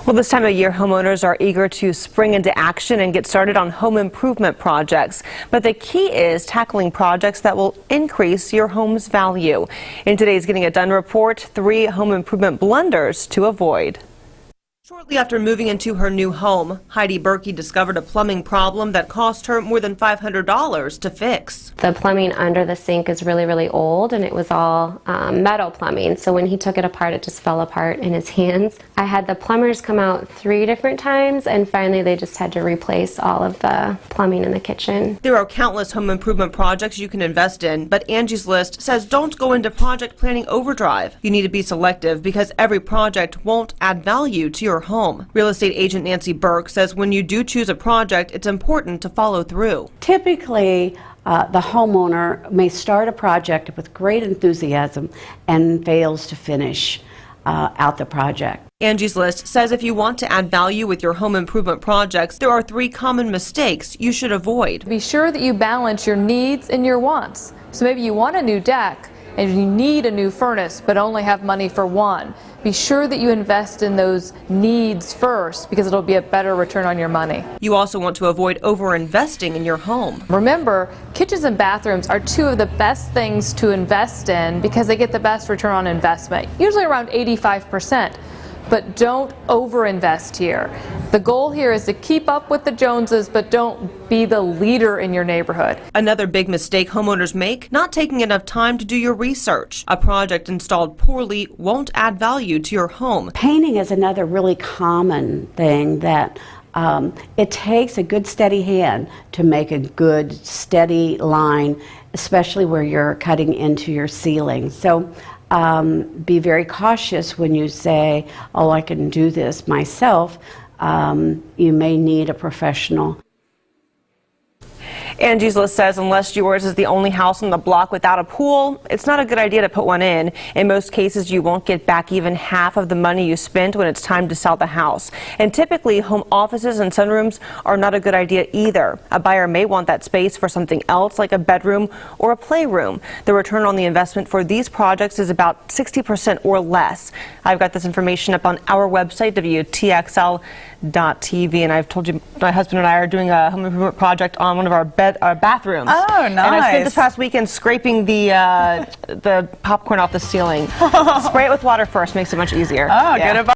Well, this time of year, homeowners are eager to spring into action and get started on home improvement projects. But the key is tackling projects that will increase your home's value. In today's Getting It Done report, 3 home improvement blunders to avoid. Shortly after moving into her new home, Heidi Berkey discovered a plumbing problem that cost her more than $500 to fix. The plumbing under the sink is really old, and it was all metal plumbing. So when he took it apart, it just fell apart in his hands. I had the plumbers come out 3 different times, and finally they just had to replace all of the plumbing in the kitchen. There are countless home improvement projects you can invest in, but Angie's List says don't go into project planning overdrive. You need to be selective because every project won't add value to your home. Real estate agent Nancy Burke says when you do choose a project, it's important to follow through. Typically, the homeowner may start a project with great enthusiasm and fails to finish out the project. Angie's List says if you want to add value with your home improvement projects, there are 3 common mistakes you should avoid. Be sure that you balance your needs and your wants. So maybe you want a new deck and you need a new furnace but only have money for one. Be sure that you invest in those needs first because it'll be a better return on your money. You also want to avoid over-investing in your home. Remember, kitchens and bathrooms are 2 of the best things to invest in because they get the best return on investment, usually around 85%. But don't over-invest here. The goal here is to keep up with the Joneses, but don't be the leader in your neighborhood. Another big mistake homeowners make, not taking enough time to do your research. A project installed poorly won't add value to your home. Painting is another really common thing that it takes a good steady hand to make a good steady line, especially where you're cutting into your ceiling. So be very cautious when you say, oh, I can do this myself. You may need a professional. Angie's List says unless yours is the only house on the block without a pool, it's not a good idea to put one in. In most cases, you won't get back even half of the money you spent when it's time to sell the house. And typically, home offices and sunrooms are not a good idea either. A buyer may want that space for something else like a bedroom or a playroom. The return on the investment for these projects is about 60% or less. I've got this information up on our website, WTXL.TV, and I've told you my husband and I are doing a home improvement project on one of our bathrooms. Oh, nice. And I spent this past weekend scraping the popcorn off the ceiling. Spray it with water first, makes it much easier. Oh, good advice.